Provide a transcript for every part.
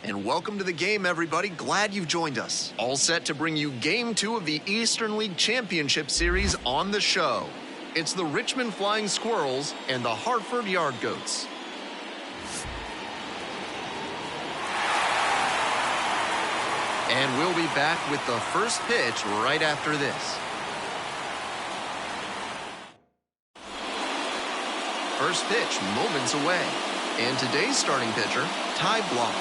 And welcome to the game, everybody. Glad you've joined us. All set to bring you Game 2 of the Eastern League Championship Series on the show. It's the Richmond Flying Squirrels and the Hartford Yard Goats. And we'll be back with the first pitch right after this. First pitch moments away. And today's starting pitcher, Ty Block.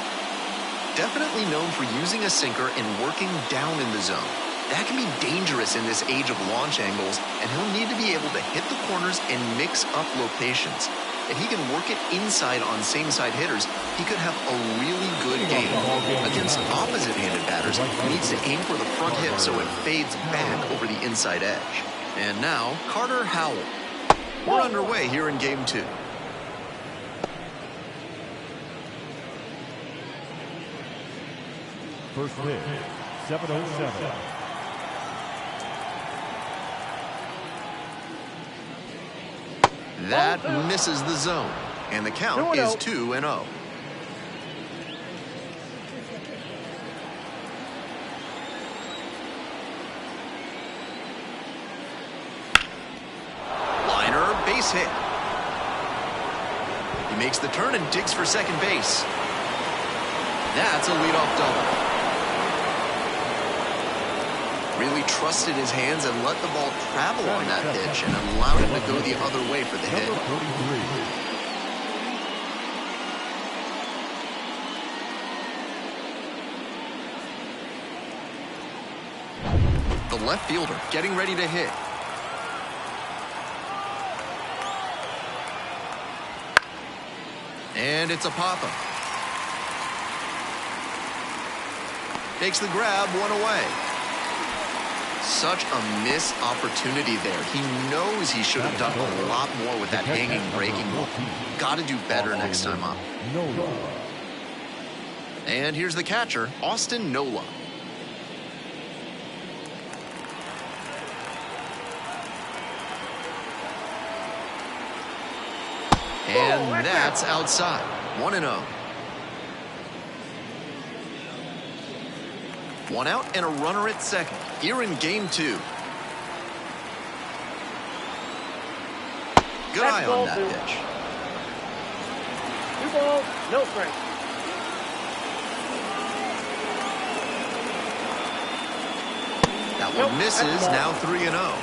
Definitely known for using a sinker and working down in the zone. That can be dangerous in this age of launch angles, and he'll need to be able to hit the corners and mix up locations. If he can work it inside on same-side hitters, he could have a really good game. Against opposite-handed batters, he needs to aim for the front hip so it fades back over the inside edge. And now, Carter Howell. We're underway here in Game 2. First pitch, 7:07. That misses the zone, and the count is 2-0. Liner, base hit. He makes the turn and digs for second base. That's a leadoff double. Really trusted his hands and let the ball travel on that pitch and allowed him to go the other way for the hit. The left fielder getting ready to hit. And it's a pop-up. Takes the grab, one away. Such a missed opportunity there. He knows he should have done a lot more with that hanging breaking ball. Got to do better next time up. And here's the catcher, Austin Nola. And that's outside. 1-0. One out and a runner at second here in Game 2. Good eye on that pitch. 2 balls, no strikes. That one misses, now 3-0.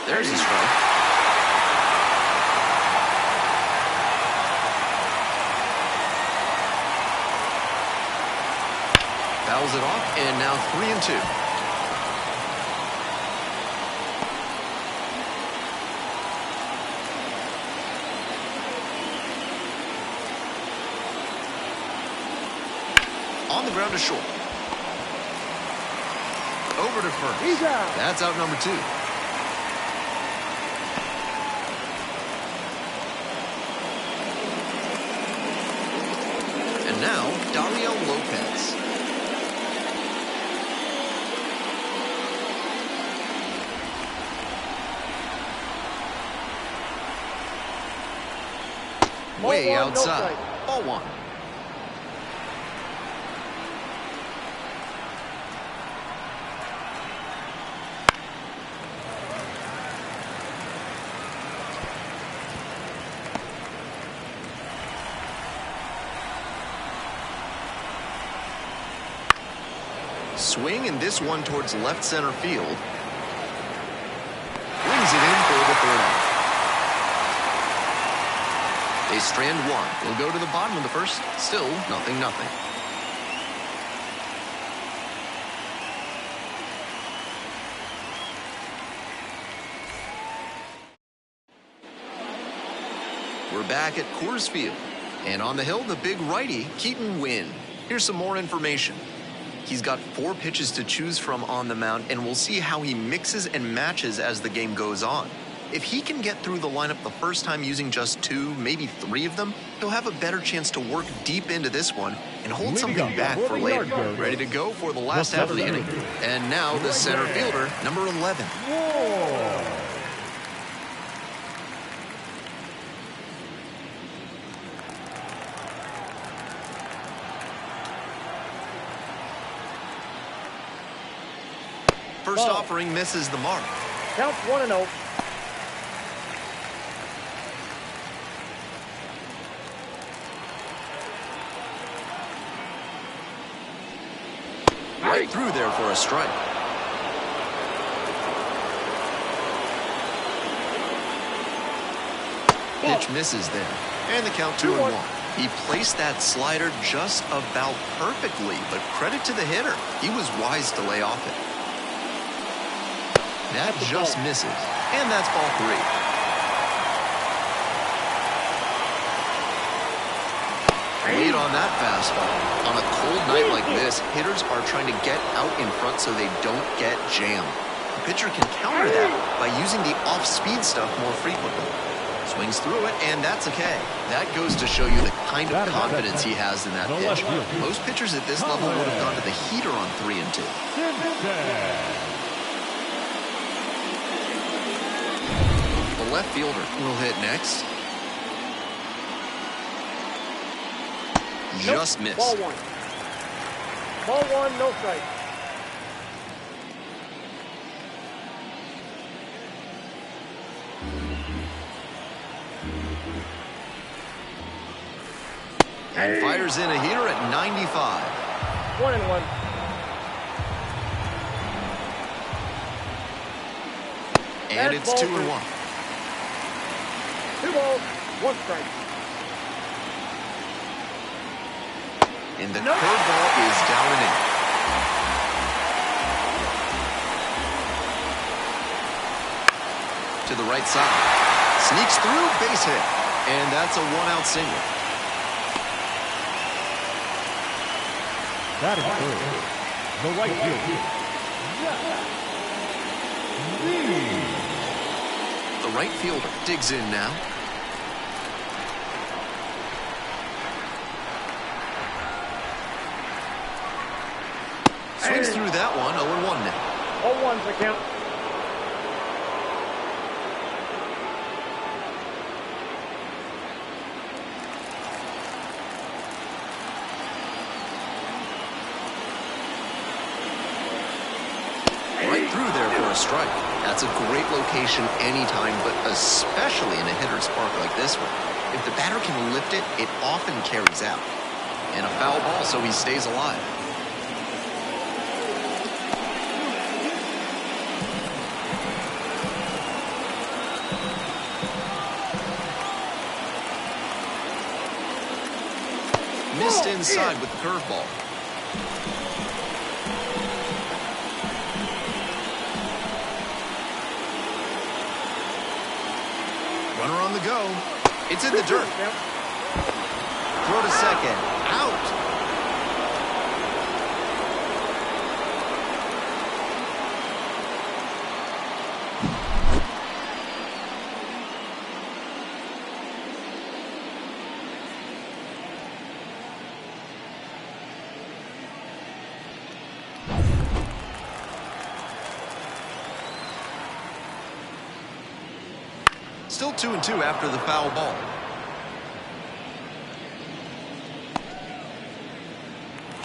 There's a strike. Fouls it off, and now 3-2. On the ground to short. Over to first. He's out. That's out number 2. And now, Dario Lopez. Way outside. Ball 1. Swing, and this one towards left center field. Brings it in for the third out. They strand one. We'll go to the bottom of the first. Still 0-0. We're back at Coors Field. And on the hill, the big righty, Keaton Wynn. Here's some more information. He's got 4 pitches to choose from on the mound, and we'll see how he mixes and matches as the game goes on. If he can get through the lineup the first time using just 2, maybe 3 of them, he'll have a better chance to work deep into this one and hold something back for later. Ready to go for the last half of the inning. And now the center fielder, number 11. First Ball. offering misses the mark. Count 1-0. Right through there for a strike. Pitch misses there. And the count 2-1. He placed that slider just about perfectly, but credit to the hitter. He was wise to lay off it. That just misses. And that's ball 3. Wait on that fastball. On a cold night like this, hitters are trying to get out in front so they don't get jammed. The pitcher can counter that by using the off-speed stuff more frequently. Swings through it, and that's okay. That goes to show you the kind of confidence he has in that pitch. Most pitchers at this level would have gone to the heater on 3 and 2. The left fielder will hit next. Just missed. Ball 1. Ball 1, no strike. And fires in a heater at 95. 1-1. And it's 2-1. 2 balls, 1 strike. And the curveball is down and in. To the right side. Sneaks through, base hit. And that's a 1-out single. That is third. The right fielder. The right fielder digs in now. Swings through that one, 0-1 now. 0-1's the count. Right through there for a strike. That's a great location anytime, but especially in a hitter's park like this one. If the batter can lift it, it often carries out. And a foul ball, so he stays alive. Missed inside with the curveball. Runner on the go. It's in the dirt. Throw to second. Out. Still 2-2 after the foul ball.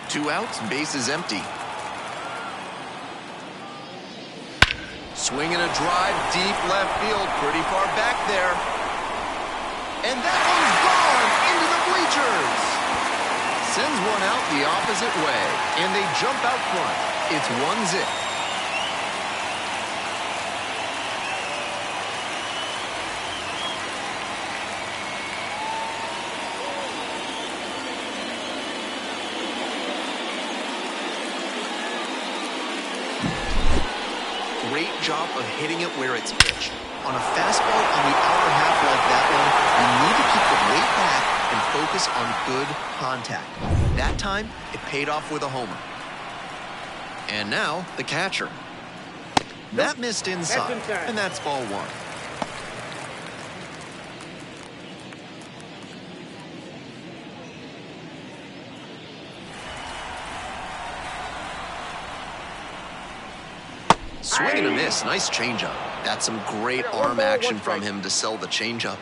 Two outs, bases empty. Swinging a drive, deep left field, pretty far back there. And that one's gone into the bleachers. Sends one out the opposite way, and they jump out front. It's 1-0. Great job of hitting it where it's pitched. On a fastball on the outer half like that one, you need to keep the weight back and focus on good contact. That time, it paid off with a homer. And now, the catcher. That missed inside, and that's ball 1. Swing and a miss. Nice changeup. That's some great arm action from him to sell the changeup.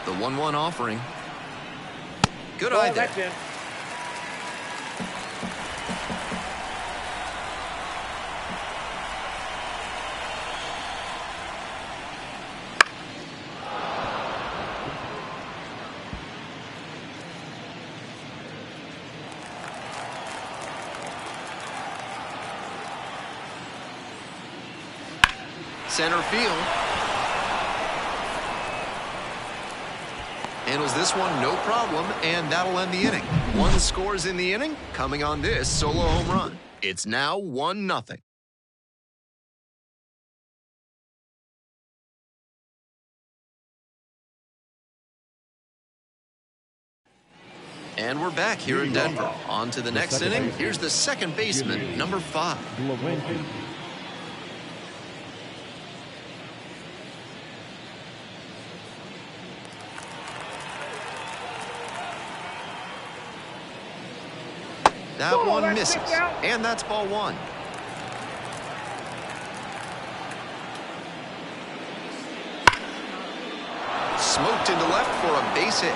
The 1-1 offering. Good eye there. Center field. Handles this one no problem, and that'll end the inning. One scores in the inning, coming on this solo home run. It's now 1-0. And we're back here in Denver. On to the next inning. Here's the second baseman, number 5. That one misses, and that's ball 1. Smoked into left for a base hit,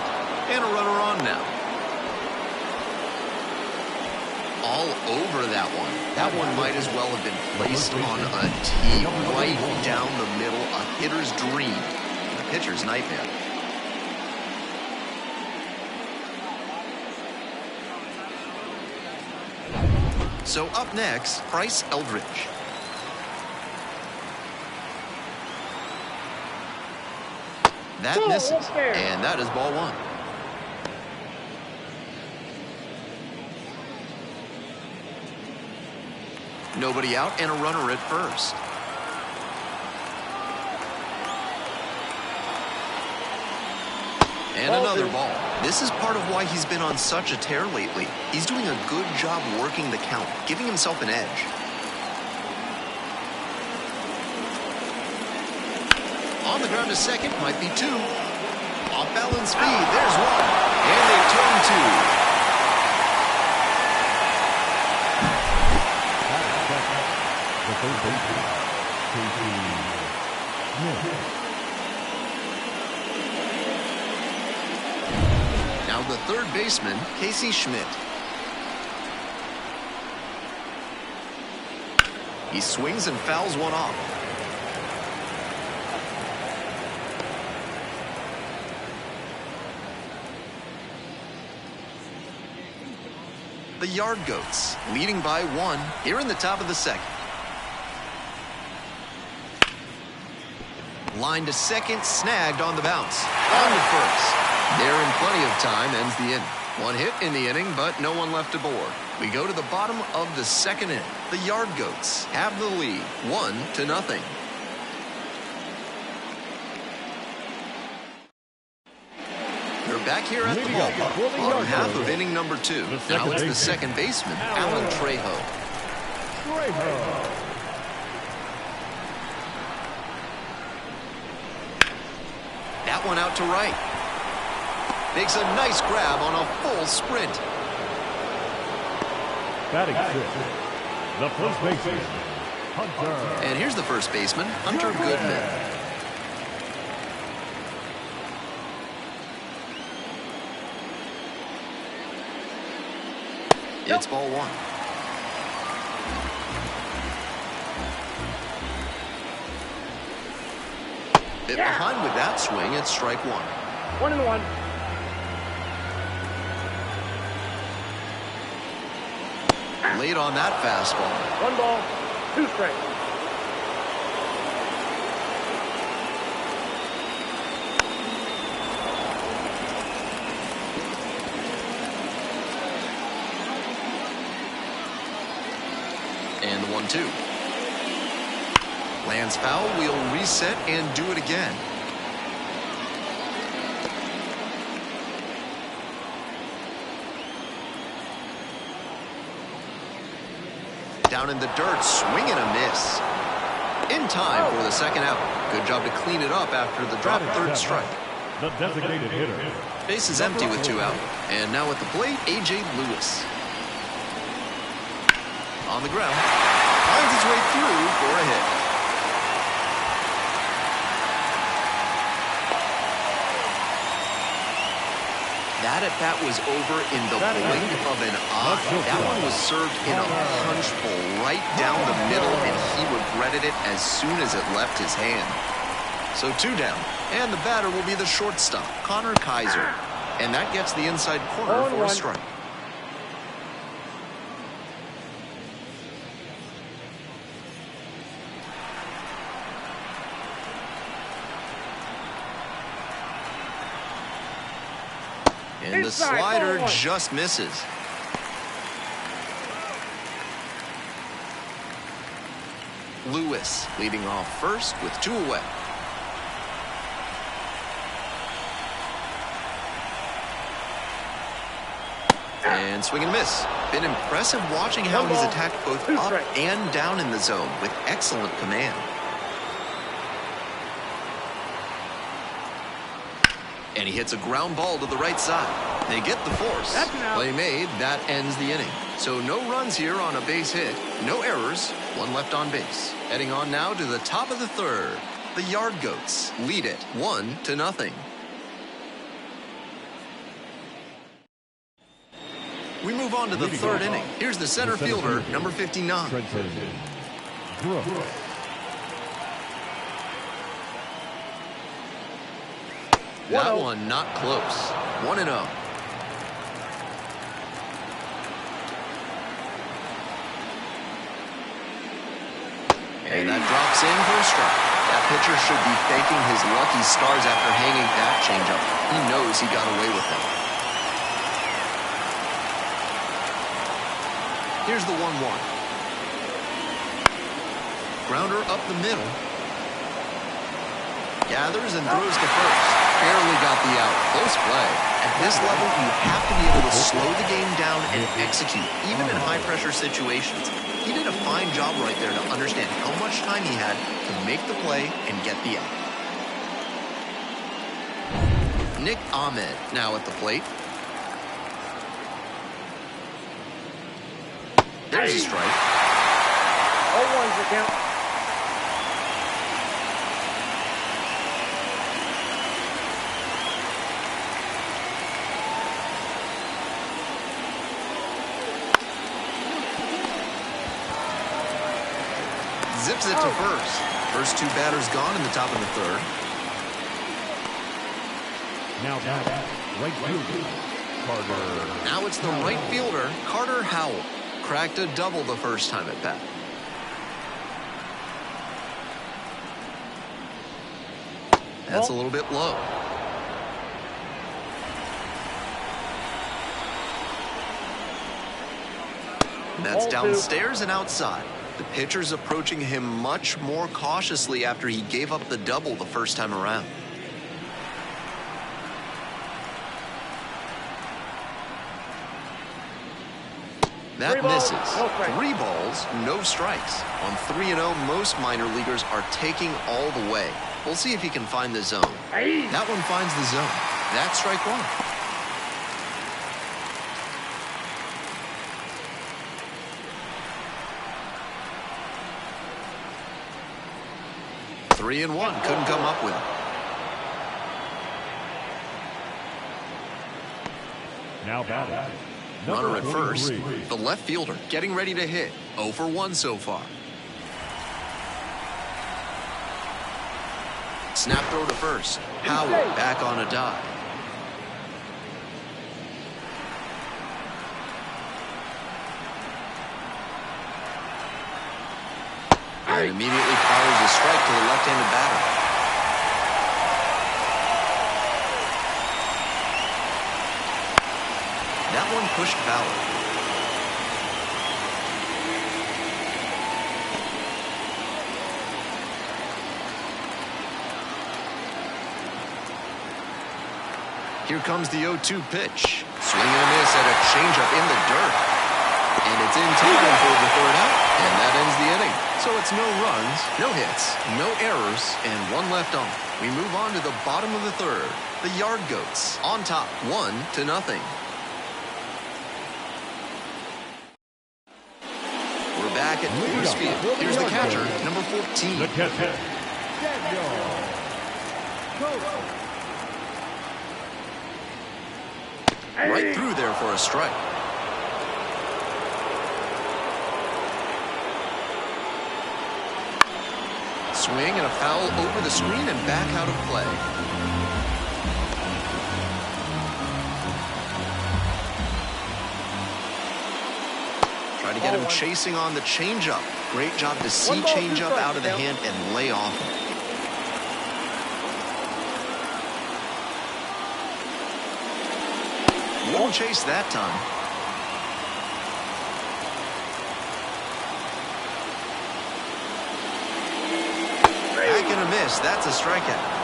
and a runner on now. All over that one. That one might as well have been placed on a tee right down the middle, a hitter's dream, and a pitcher's nightmare. So up next, Bryce Eldridge. That misses, and that is ball 1. Nobody out and a runner at first. And another ball. This is part of why he's been on such a tear lately. He's doing a good job working the count, giving himself an edge. On the ground to second, might be 2. Off balance speed, there's 1. And they turn 2. Now the third baseman, Casey Schmidt. He swings and fouls one off. The Yard Goats leading by 1 here in the top of the second. Line to second, snagged on the bounce. On to first. There in plenty of time, ends the inning. 1 hit in the inning, but no one left aboard. We go to the bottom of the second inning. The Yard Goats have the lead, 1-0. We're back here at the ballpark. Bottom half of inning number 2. Now it's the second baseman, Alan Trejo. That one out to right. Makes a nice grab on a full sprint. Batting 6, the first baseman, Hunter. And here's the first baseman, Hunter Goodman. It's ball 1. Bit behind with that swing, it's strike 1. 1-1. Late on that fastball. 1 ball, 2 strikes. And the 1-2. Lands foul, we'll reset and do it again. Down in the dirt, swing and a miss. In time for the second out. Good job to clean it up after the drop third strike. The designated hitter. Base is empty with 2 out. And now at the plate, A.J. Lewis. On the ground. Finds his way through for a hit. That at-bat was over in the blink of an eye. That one was served in a punch bowl right down the middle, and he regretted it as soon as it left his hand. So 2 down, and the batter will be the shortstop, Connor Kaiser. And that gets the inside corner for a strike. And the slider just misses. Lewis leading off first with 2 away. And swing and miss. Been impressive watching how he's attacked both up and down in the zone with excellent command. And he hits a ground ball to the right side. They get the force. Play made. That ends the inning. So no runs here on a base hit. No errors. 1 left on base. Heading on now to the top of the 3rd. The Yard Goats lead it 1-0. We move on to the 3rd inning. Here's the center fielder, number 59. That one not close. 1-0. And that drops in for a strike. That pitcher should be thanking his lucky stars after hanging that changeup. He knows he got away with it. Here's the 1-1. Grounder up the middle. Gathers and throws to first. Barely got the out. Close play. At this level, you have to be able to slow the game down and execute, even in high-pressure situations. He did a fine job right there to understand how much time he had to make the play and get the out. Nick Ahmed now at the plate. There's a strike. 0-1's the count. Zips it to first. First 2 batters gone in the top of the 3rd. Now back, right fielder, Carter. Now it's the right fielder, Carter Howell. Cracked a double the first time at bat. That's a little bit low. That's downstairs and outside. The pitcher's approaching him much more cautiously after he gave up the double the first time around. That misses. 3 balls, no strikes. On 3-0, most minor leaguers are taking all the way. We'll see if he can find the zone. That one finds the zone. That's strike 1. Three and 1, couldn't come up with it. Now batting. Runner at first. The left fielder getting ready to hit. 0 for 1 so far. Snap throw to first. Howell back on a dive. And immediately fires a strike to the left-handed batter. That one pushed foul. Here comes the 0-2 pitch. Swing and a miss at a changeup in the dirt. And it's in time for the 3rd out. And that ends the inning. So it's no runs, no hits, no errors, and 1 left on. We move on to the bottom of the 3rd. The Yard Goats on top, 1-0. We're back at Coors Field. Here's the catcher, number 14. The catcher, Right through there for a strike. Swing and a foul over the screen and back out of play. Try to get him chasing on the changeup. Great job to see changeup out of the hand and lay off him. Couldn't chase that time. Back and a miss. That's a strikeout.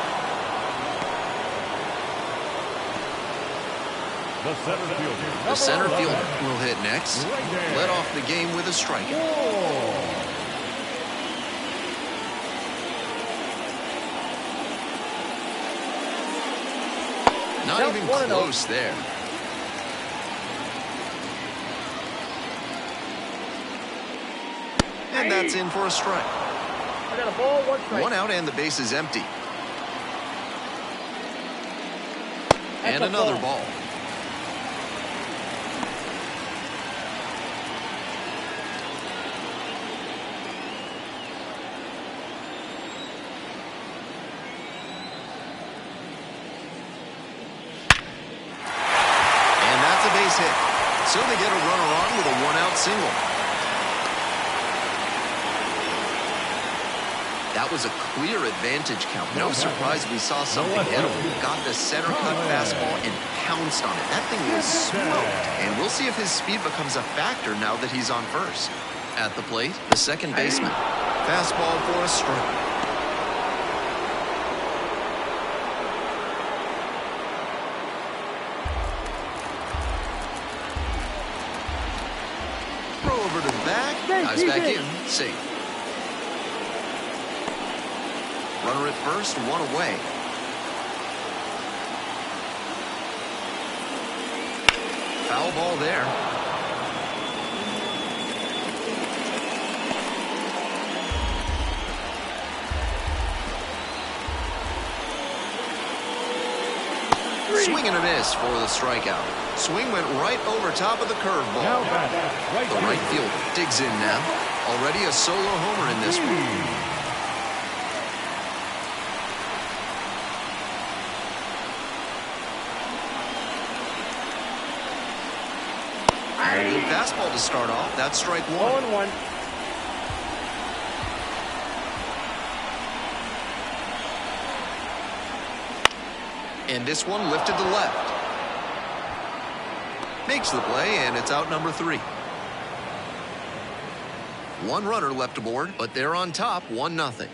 The center fielder will hit next. Led off the game with a strikeout. Not even close there. And that's in for a strike. I got a ball, one strike. One out and the base is empty. And another ball. Base hit. So they get a runner on with a one-out single. That was a clear advantage count. No surprise we saw something hit him. Got the center cut fastball and pounced on it. That thing was smoked. And we'll see if his speed becomes a factor now that he's on first. At the plate, the second baseman. Fastball for a strike. Guys back in, safe. Runner at first, one away. Foul ball there. Swing and a miss for the strikeout. Swing went right over top of the curveball. The right fielder digs in now. Already a solo homer in this one. And a good fastball to start off. That's strike one. 0-1. And this one lifted to left. Makes the play, and it's out number 3. One runner left aboard, but they're on top, 1-0.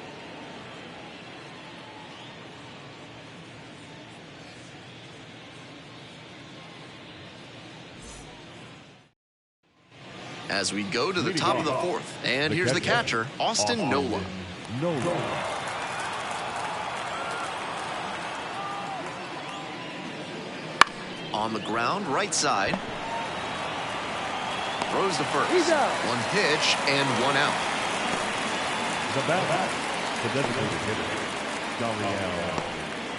As we go to the top of the 4th, and here's the catcher, Austin Nola. On the ground, right side. Throws to first. One pitch and one out. The designated hitter, Dariel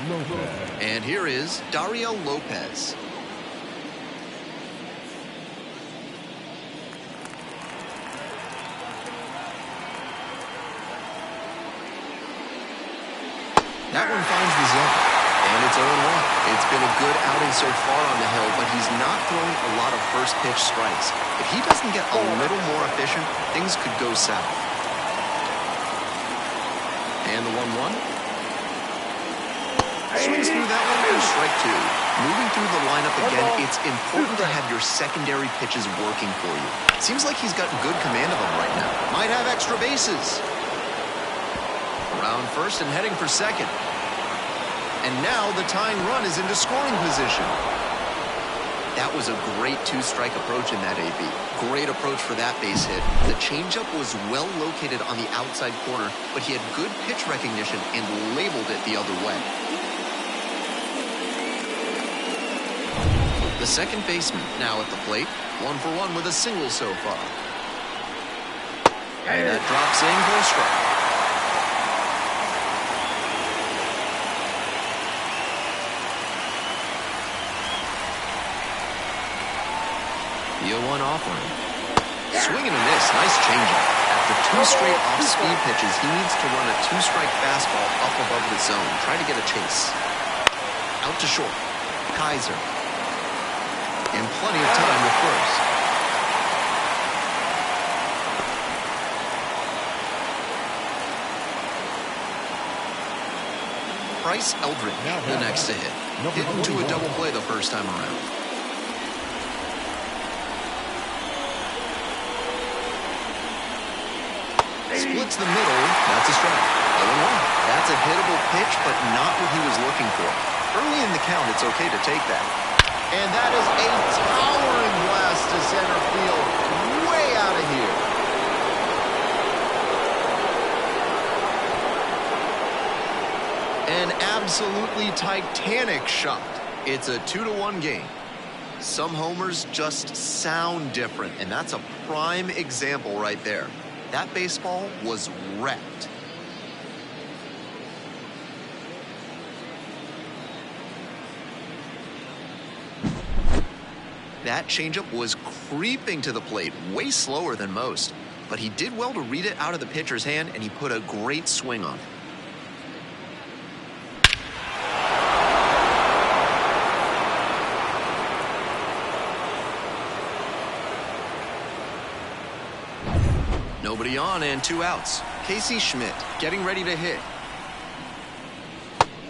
Lopez. And here is Dariel Lopez. That one finds the zone. And it's 0-1. It's been a good outing so far on the hill, but he's not throwing a lot of first pitch strikes. If he doesn't get a little more efficient, things could go south. And the 1-1. Swings through that one for strike 2. Moving through the lineup again, it's important to have your secondary pitches working for you. Seems like he's got good command of them right now. Might have extra bases. Around first and heading for second. And now the tying run is into scoring position. That was a great two-strike approach in that AB. Great approach for that base hit. The changeup was well located on the outside corner, but he had good pitch recognition and labeled it the other way. The second baseman now at the plate. 1 for 1 with a single so far. And that drops in for a strike. The 0-1 offering. Swing and a miss. Nice changeup. After 2 straight off-speed pitches, he needs to run a 2-strike fastball up above the zone. Try to get a chase. Out to short. Kaiser. And plenty of time to first. Bryce Eldridge, the next to hit. Hit into a double play the first time around. Splits the middle. That's a strike. 0-1. That's a hittable pitch, but not what he was looking for. Early in the count, it's okay to take that. And that is a towering blast to center field. Way out of here. An absolutely titanic shot. It's a 2-1 game. Some homers just sound different, and that's a prime example right there. That baseball was wrecked. That changeup was creeping to the plate, way slower than most. But he did well to read it out of the pitcher's hand, and he put a great swing on it. Nobody on and 2 outs. Casey Schmidt getting ready to hit.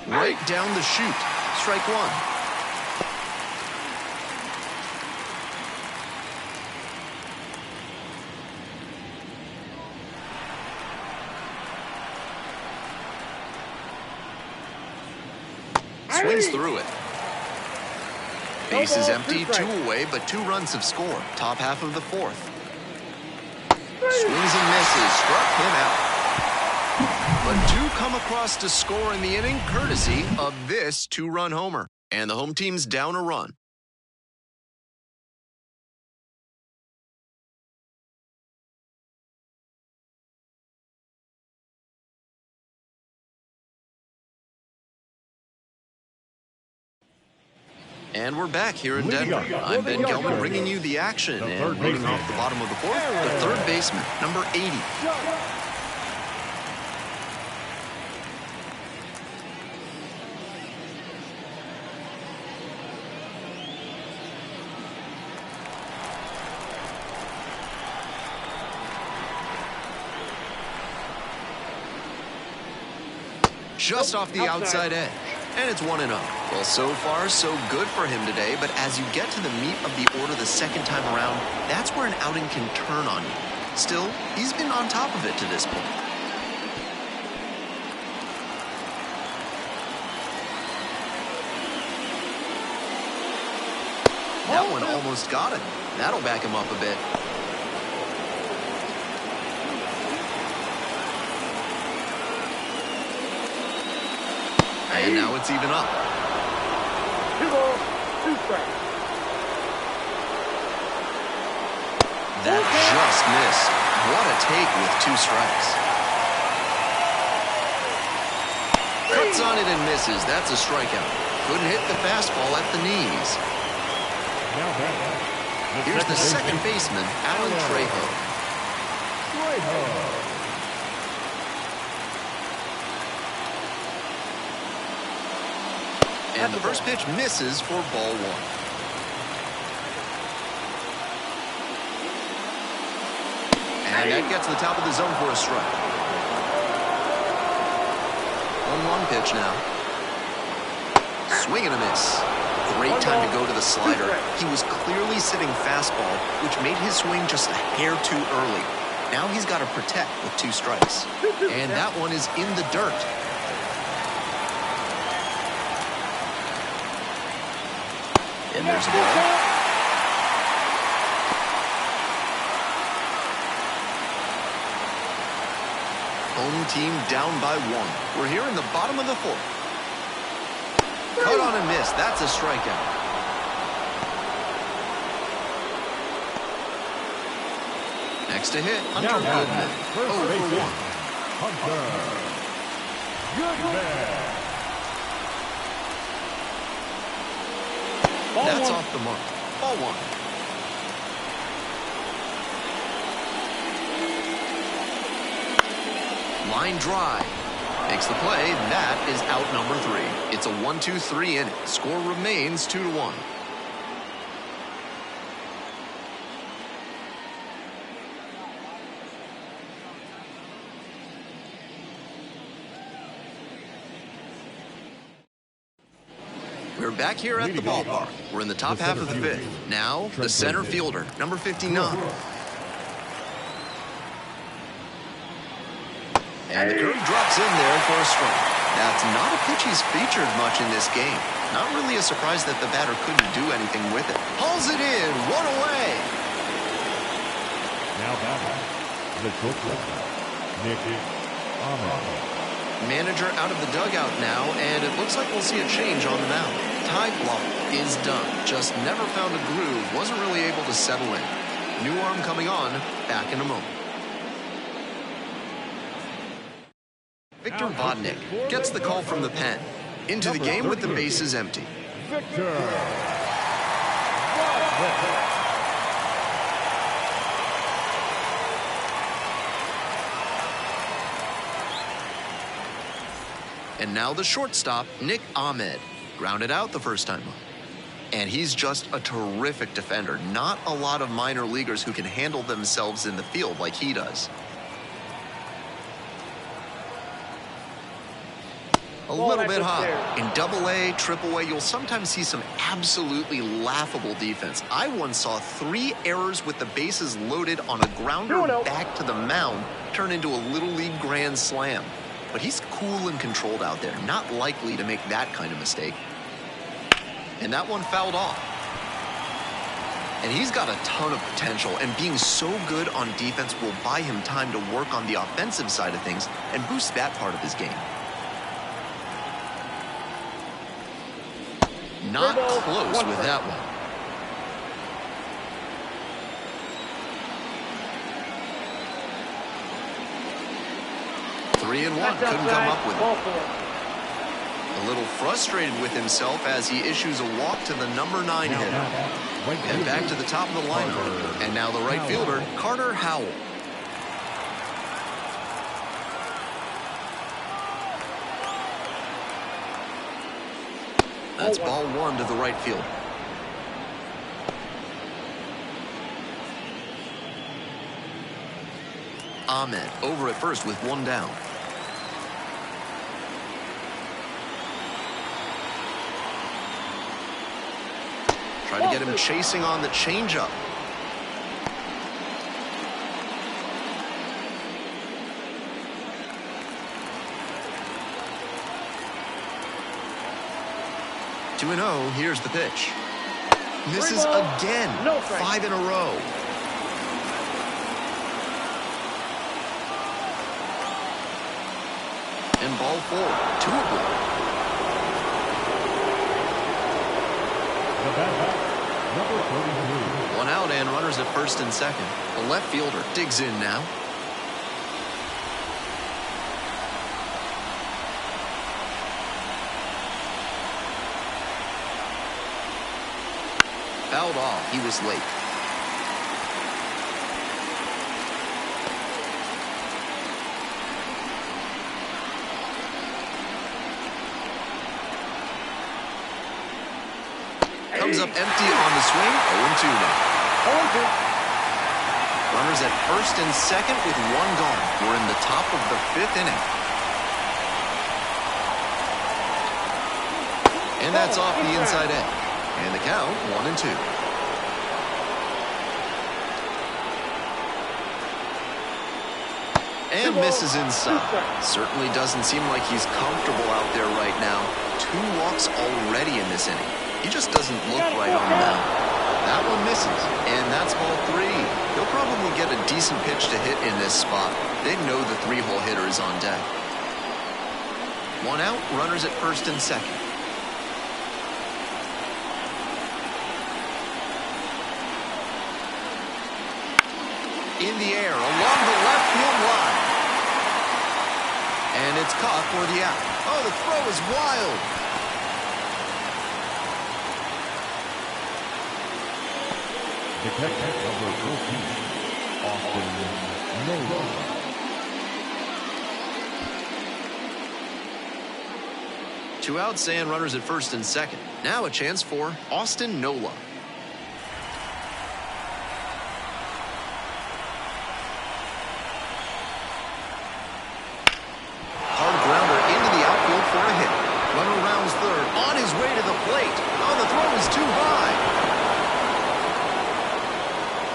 Right down the chute. Strike 1. Swings through it. Base is empty, 2 away, but 2 runs have scored. Top half of the 4th. Swings and misses, struck him out. But 2 come across to score in the inning, courtesy of this 2-run homer. And the home team's down a run. And we're back here in Denver. I'm Ben Gelman bringing you the action. And leading off the bottom of the 4th, the 3rd baseman, number 80. Just off the outside edge. And it's 1-0. Well, so far, so good for him today, but as you get to the meat of the order the second time around, that's where an outing can turn on you. Still, he's been on top of it to this point. That one almost got it. That'll back him up a bit. And now it's even up. 2 balls, 2 strikes. That just missed. What a take with 2 strikes. Cuts on it and misses. That's a strikeout. Couldn't hit the fastball at the knees. Here's the second baseman, Alan Trejo. And the first pitch misses for ball 1. And that gets to the top of the zone for a strike. 1-1 pitch now. Swing and a miss. Great time to go to the slider. He was clearly sitting fastball, which made his swing just a hair too early. Now he's got to protect with 2 strikes. And that one is in the dirt. And there's a ball. Home team down by 1. We're here in the bottom of the 4th. Cut on and miss. That's a strikeout. Next to hit, Hunter Goodman. 0 for 1. Hunter Goodman. That's off the mark. Ball 1. Line drive. Makes the play. That is out number 3. It's a 1-2-3 inning. Score remains 2-1. We're back here at the ballpark. We're in the top half of the 5th. Now, the center fielder, number 59. And the curve drops in there for a strike. That's not a pitch he's featured much in this game. Not really a surprise that the batter couldn't do anything with it. Hauls it in, one away. Now batting, the shortstop, Nick Ahmed. Manager out of the dugout now, and it looks like we'll see a change on the mound. Ty Blach is done. Just never found a groove. Wasn't really able to settle in. New arm coming on. Back in a moment. Victor Vodnik gets the call from the pen. Into the game with the bases empty. Victor Vodnik. And now the shortstop, Nick Ahmed. Grounded out the first time up. And he's just a terrific defender. Not a lot of minor leaguers who can handle themselves in the field like he does. A little bit high. In Double-A, Triple-A, you'll sometimes see some absolutely laughable defense. I once saw 3 errors with the bases loaded on a grounder back to the mound turn into a Little League grand slam. But he's cool and controlled out there, not likely to make that kind of mistake. And that one fouled off. And he's got a ton of potential, and being so good on defense will buy him time to work on the offensive side of things and boost that part of his game. Not close with that one. Three and one, couldn't come up with it. A little frustrated with himself as he issues a walk to the number 9 hitter. And back to the top of the lineup. And now the right fielder, Carter Howell. That's ball 1 to the right field. Ahmed over at first with 1 down. Try to get him chasing on the changeup. Two 2-0, here's the pitch. Misses again. 5 in a row. And ball 4, 2-0. Number 33. 1 out and runners at first and second. The left fielder digs in now. Fouled off. He was late. Comes up empty on the swing. 0-2 now. 0-2. Runners at first and second with 1 gone. We're in the top of the 5th inning. And that's off the inside edge. And the count, 1-2. And misses inside. Certainly doesn't seem like he's comfortable out there right now. 2 walks already in this inning. He just doesn't look right on the mound. That one misses, and that's ball 3. He'll probably get a decent pitch to hit in this spot. They know the 3-hole hitter is on deck. 1 out, runners at first and second. In the air, along the left field line. And it's caught for the out. Oh, the throw is wild. Detective number 14, Austin Nola. 2 outs and runners at first and second. Now a chance for Austin Nola. Hard grounder into the outfield for a hit. Runner rounds third, on his way to the plate. Oh, the throw is too high.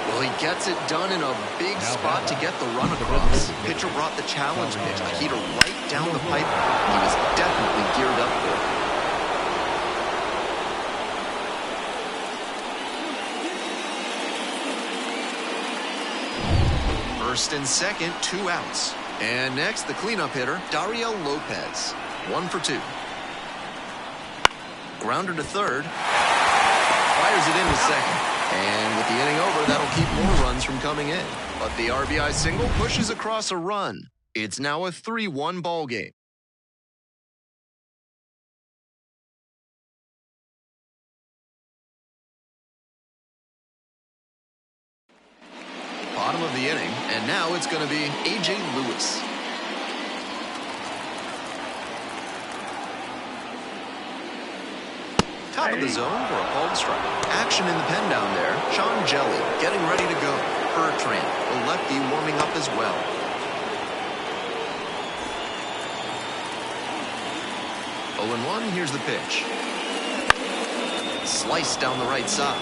Well, he gets it done run in a big spot to get the run across. Pitcher brought the challenge pitch, a heater right down the pipe. He was definitely geared up for it. First and second, 2 outs. And next, the cleanup hitter, Dario Lopez. 1 for 2. Grounder to third. Fires it into second. And with the inning over, that'll keep more runs from coming in. But the RBI single pushes across a run. It's now a 3-1 ball game. Bottom of the inning, and now it's going to be A.J. Lewis. Top of the zone for a called strike. Action in the pen down there. Sean Jelly getting ready to go. Bertrand, the lefty, warming up as well. Oh, and 1, here's the pitch. Sliced down the right side.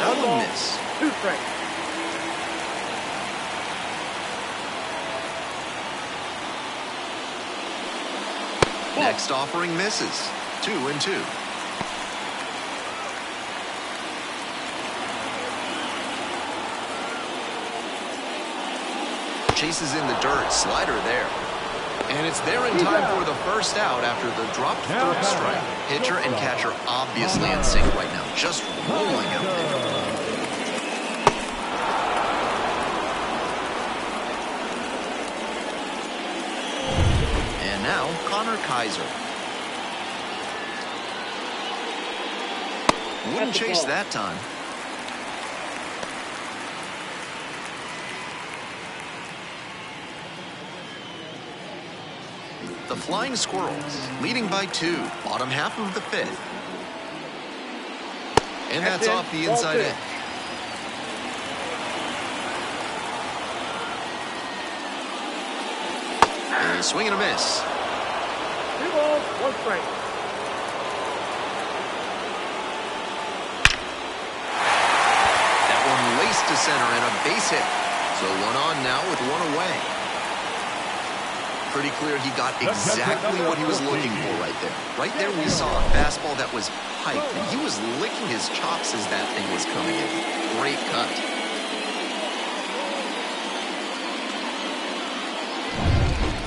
That one miss. 2 strikes. Next offering misses. 2-2. Chases in the dirt. Slider there. And it's there in time for the first out after the dropped third strike. Pitcher and catcher obviously in sync right now. Just rolling out there. And now, Connor Kaiser. Wouldn't chase that time. The Flying Squirrels leading by 2, bottom half of the 5th. And that's off the inside edge. And swing and a miss. 2 balls, 1 strike. That one laced to center and a base hit. So 1 on now with 1 away. Pretty clear he got exactly what he was looking for right there. Right there we saw a fastball that was piped, and he was licking his chops as that thing was coming in. Great cut.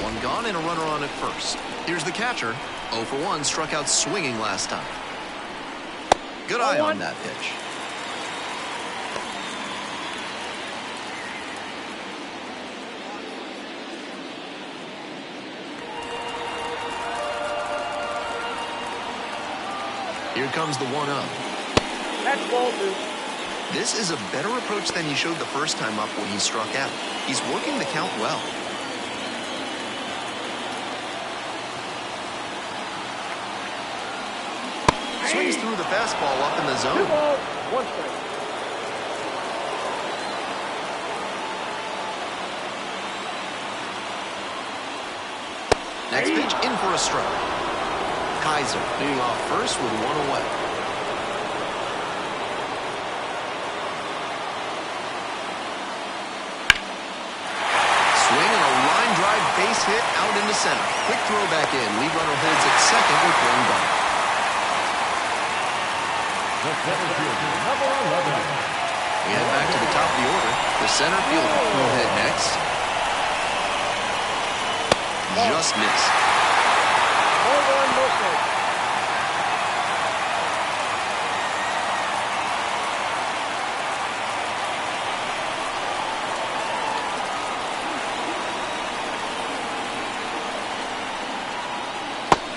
One gone and a runner on at first. Here's the catcher. 0 for 1, struck out swinging last time. Good eye on that pitch. Here comes the 1-0. That's ball 2. This is a better approach than he showed the first time up when he struck out. He's working the count well. Swings through the fastball up in the 2 zone. balls, 1 strike. Next pitch in for a strike. Kaiser leading off first with 1 away. Swing and a line drive base hit out into center. Quick throw back in. Lead runner holds at second with 1 gone. We head back to the top of the order. The center fielder will hit next. Just missed. 1, no strike.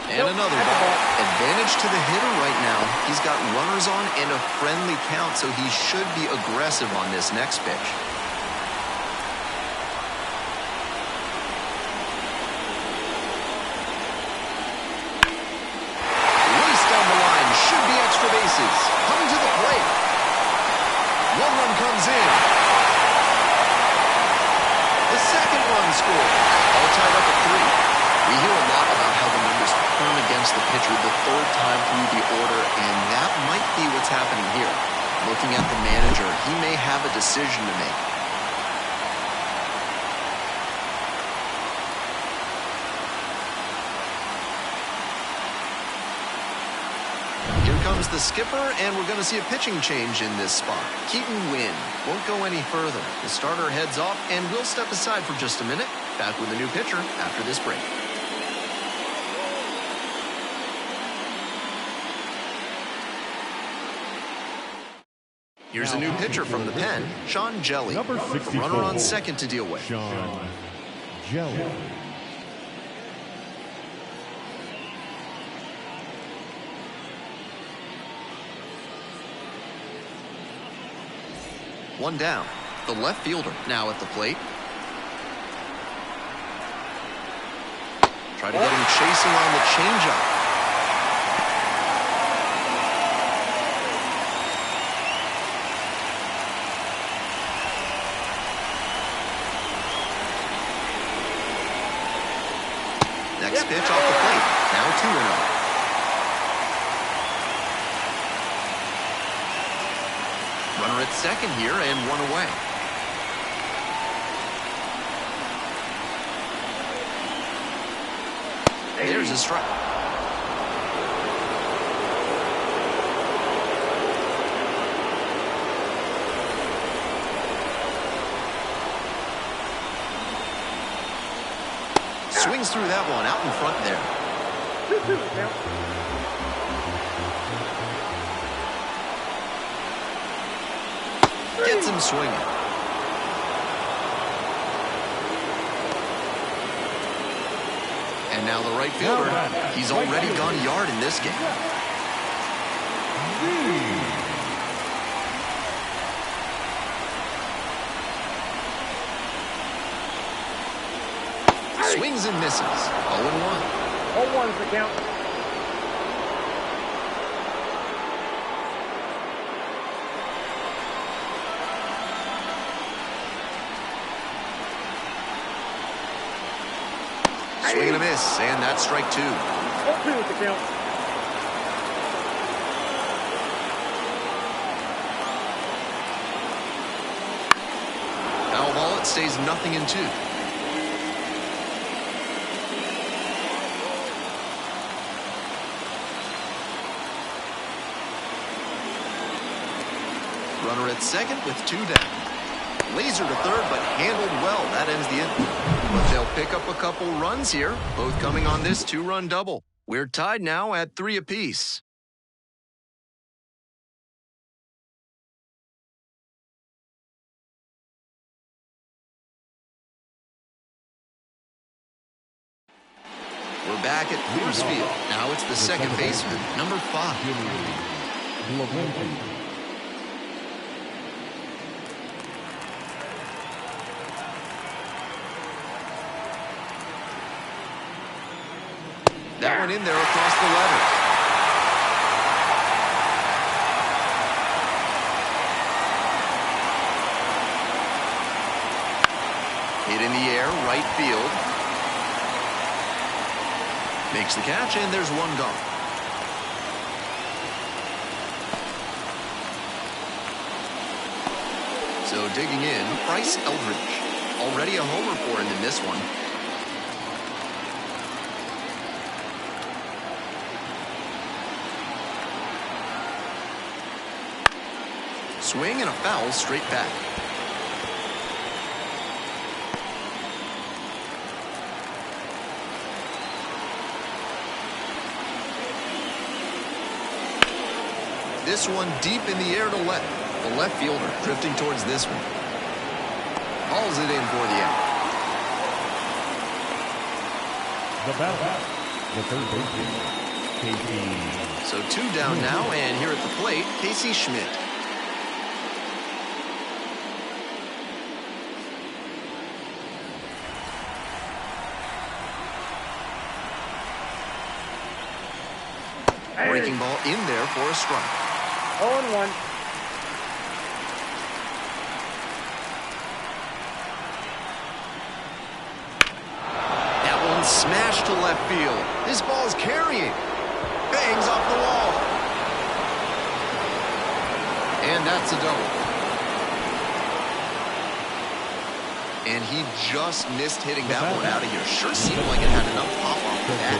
And another ball. Advantage to the hitter right now. He's got runners on and a friendly count, so he should be aggressive on this next pitch. Race down the line. Should be extra bases. Coming to the plate. 1 run comes in. The second run scores. Looking at the manager, he may have a decision to make. Here comes the skipper, and we're going to see a pitching change in this spot. Keaton Wynn won't go any further. The starter heads off, and we'll step aside for just a minute. Back with a new pitcher after this break. Here's a new pitcher from the pen, Sean Jelly. Number 64. Runner on second to deal with. Sean Jelly. One down. The left fielder now at the plate. Try to get him chasing on the changeup. Next pitch off the plate. Now 2-0. Runner at second here and one away. There's a strike. Swings through that one out in front there. 2-2 count. Gets him swinging. And now the right fielder, he's already gone yard in this game. Swings and misses. 0-1. 0-1's the count. Swing and a miss, and that's strike 2. 0-2 is the count. Foul ball, it stays 0-2. Runner at second with 2 down. Laser to third, but handled well. That ends the inning. But they'll pick up a couple runs here, both coming on this 2-run double. We're tied now at 3 apiece. We're back at Coors Field. Now it's the second baseman, number 5. That one in there across the letter. Hit in the air, right field. Makes the catch, and there's one gone. So digging in, Bryce Eldridge. Already a homer for him in this one. Swing and a foul straight back. This one deep in the air to left. The left fielder drifting towards this one. Hauls it in for the out. The batter, the third baseman, Casey. So 2 down now, and here at the plate, Casey Schmidt. Breaking ball in there for a strike. 0-1. That one smashed to left field. This ball's carrying. Bangs off the wall. And that's a double. And he just missed hitting that one out of here. Sure seemed like it had enough pop off the bat.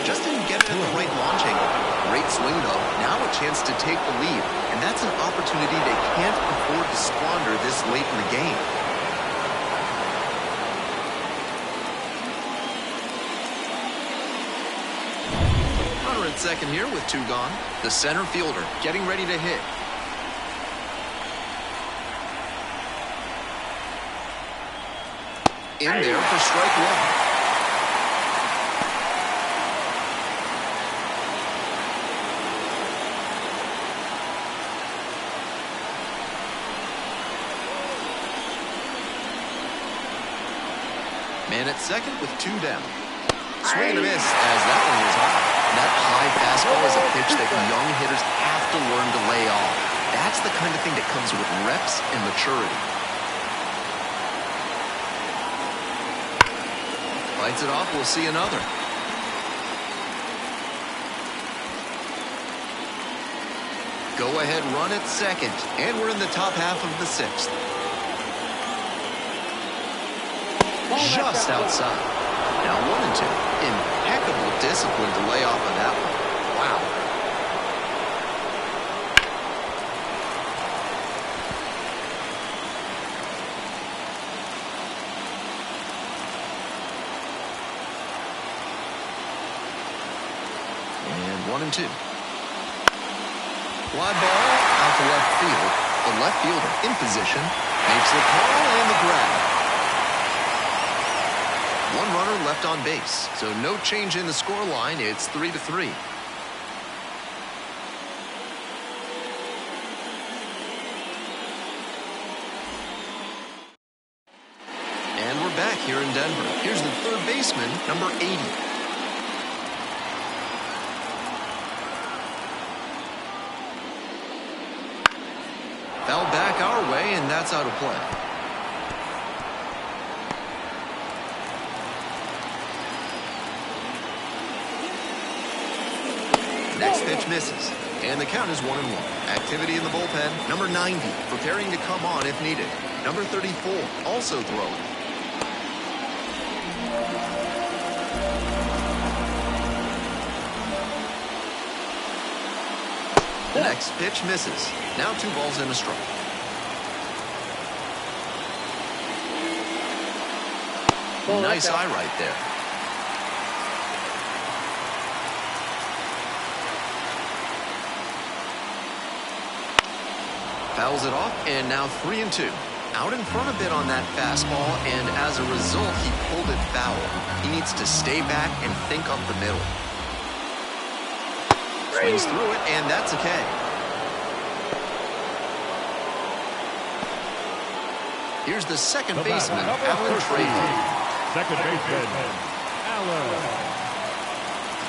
Just didn't get it at the right launch angle. Great swing, though. Now a chance to take the lead. And that's an opportunity they can't afford to squander this late in the game. Runner at second here with 2 gone. The center fielder getting ready to hit. In there for strike 1. Man at second with 2 down. Swing and a miss as that one was high. That high fastball is a pitch that young hitters have to learn to lay off. That's the kind of thing that comes with reps and maturity. Lights it off, we'll see another. Go ahead run at second, and we're in the top half of the 6th. Just outside. Now 1 and 2. Impeccable discipline to lay off of that one. Wow. And 1 and 2. Fly ball out to left field. The left fielder in position. Makes the call and the grab. 1 runner left on base. So no change in the score line. It's 3-3. And we're back here in Denver. Here's the third baseman, number 80. Foul back our way, and that's out of play. Next pitch misses, and the count is 1-1. Activity in the bullpen, number 90, preparing to come on if needed. Number 34, also throwing. The next pitch misses. Now 2 balls and a strike. Nice eye right there. Fouls it off, and now 3-2. Out in front a bit on that fastball, and as a result, he pulled it foul. He needs to stay back and think up the middle. Swings through it, and that's a K. Here's the second baseman, Alan Trejo. Second baseman, Alan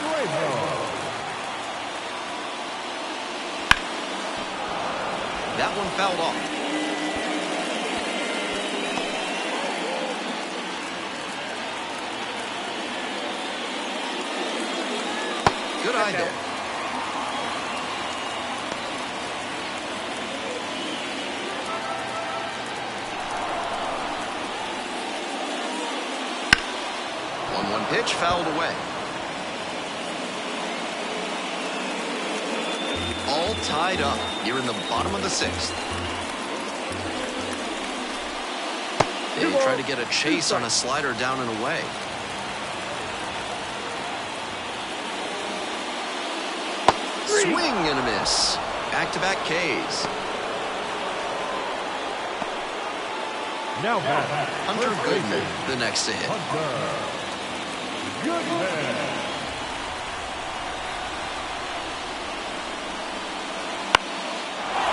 Trejo. That one fouled off. Good eye there. One pitch fouled away. All tied up here in the bottom of the 6th. They try to get a chase on a slider down and away. Swing and a miss. Back-to-back Ks. Now Hunter Goodman, the next to hit. Goodman.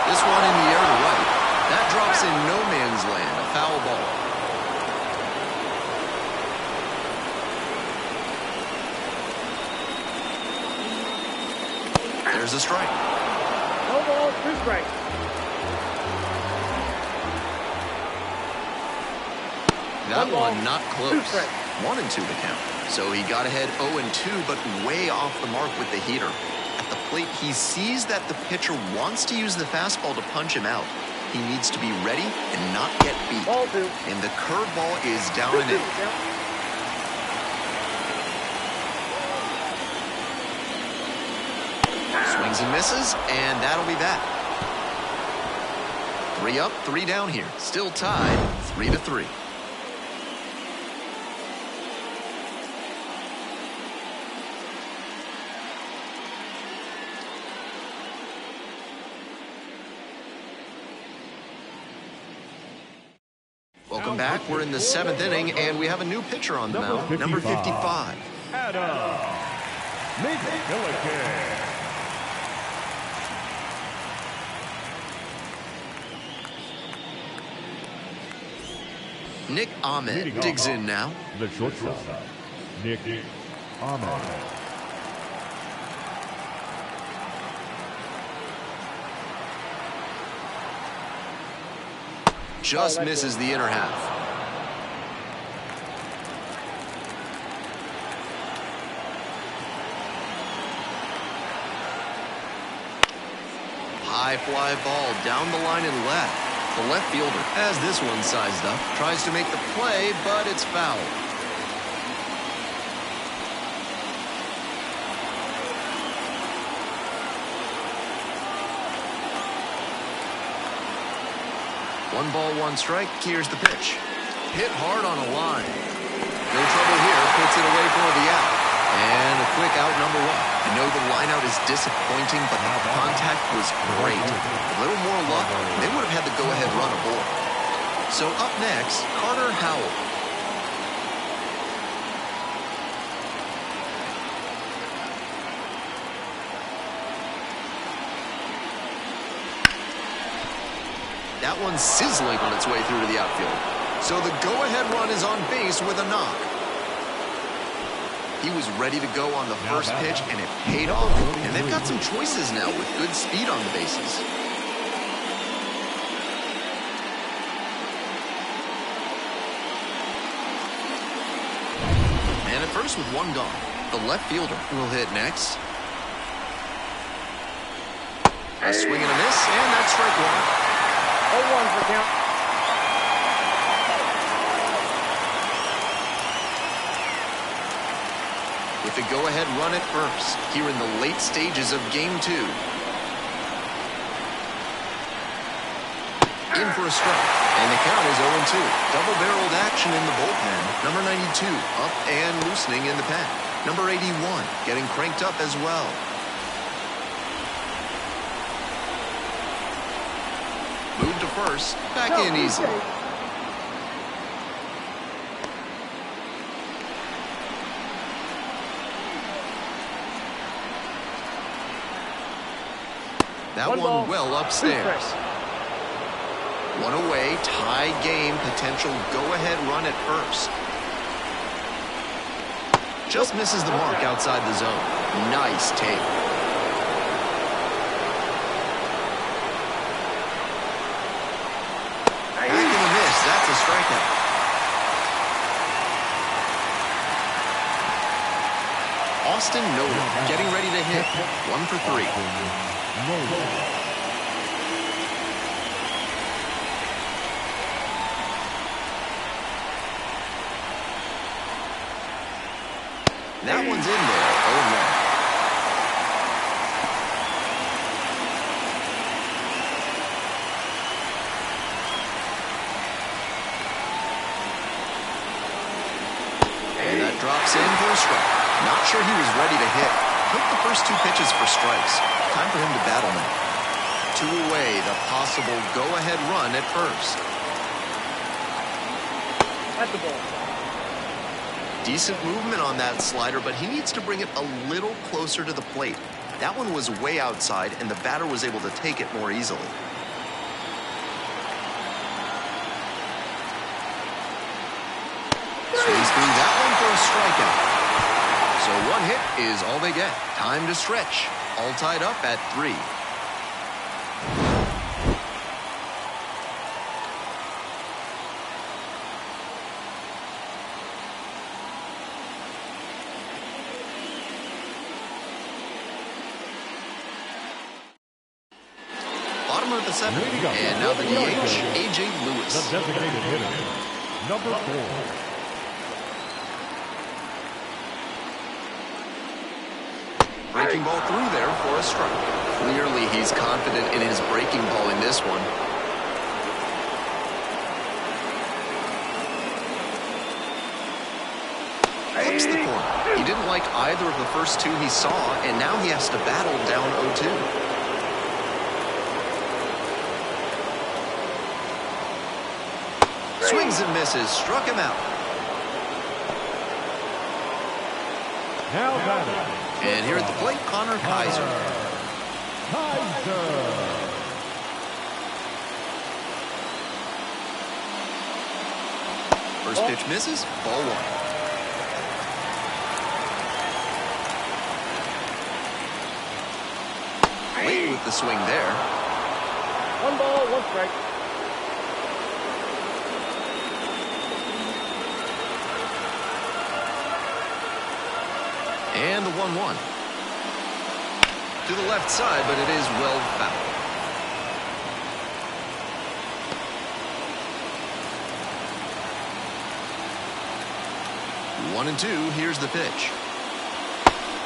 This one in the air to right. That drops in no man's land. A foul ball. There's a strike. No balls, 2 strikes. That one not close. 1-2 the count. So he got ahead 0-2, but way off the mark with the heater. At the plate, he sees that the pitcher wants to use the fastball to punch him out. He needs to be ready and not get beat. Ball 2. And the curveball is down and in. Swings and misses, and that'll be that. 3 up, 3 down here. Still tied, 3-3. Welcome back. We're in the 7th inning, and we have a new pitcher on the mound, number 55. Adam McGillicuddy. Nick Ahmed digs in now. The shortstop, Nick Ahmed. Just misses the inner half. High fly ball down the line and left. The left fielder has this one sized up. Tries to make the play, but it's foul. One ball, one strike. Here's the pitch. Hit hard on a line. No trouble here. Puts it away for the out. And a quick out, number 1. I know the lineout is disappointing, but the contact was great. A little more luck, they would have had the go-ahead run aboard. So up next, Carter Howell. That one's sizzling on its way through to the outfield. So the go-ahead run is on base with a knock. He was ready to go on the first pitch, and it paid off. And they've got some choices now with good speed on the bases. And at first with one gone, the left fielder will hit next. A swing and a miss, and that's strike 1. 0-1 for count. With a go-ahead run at first here in the late stages of Game 2. In for a strike, and the count is 0-2. Double-barreled action in the bullpen. Number 92 up and loosening in the pen. Number 81 getting cranked up as well. Moved to first, back in easy. That one well upstairs. One away, tie game, potential go-ahead run at first. Just misses the mark outside the zone. Nice take. Back in the miss, that's a strikeout. Austin Noda getting ready to hit. 1 for 3. That one's in there. 0-1. And that drops in for a strike. Not sure he was ready to hit. Took the first 2 pitches for strikes. Time for him to battle now. 2 away, the possible go-ahead run at first. At the ball. Decent movement on that slider, but he needs to bring it a little closer to the plate. That one was way outside, and the batter was able to take it more easily. Swings through that one for a strikeout. So 1 hit is all they get. Time to stretch. All tied up at 3. bottom of the seventh. And now the DH, A.J. Lewis. The designated hitter, number 4. Breaking ball through there for a strike. Clearly, he's confident in his breaking ball in this one. Flips the corner. He didn't like either of the first two he saw, and now he has to battle down 0-2. Swings and misses, struck him out. Now batting. And here at the plate, Connor Kaiser. First pitch misses, ball 1. Late with the swing there. 1 ball, 1 strike. And the 1-1. To the left side, but it is well fouled. 1-2, here's the pitch.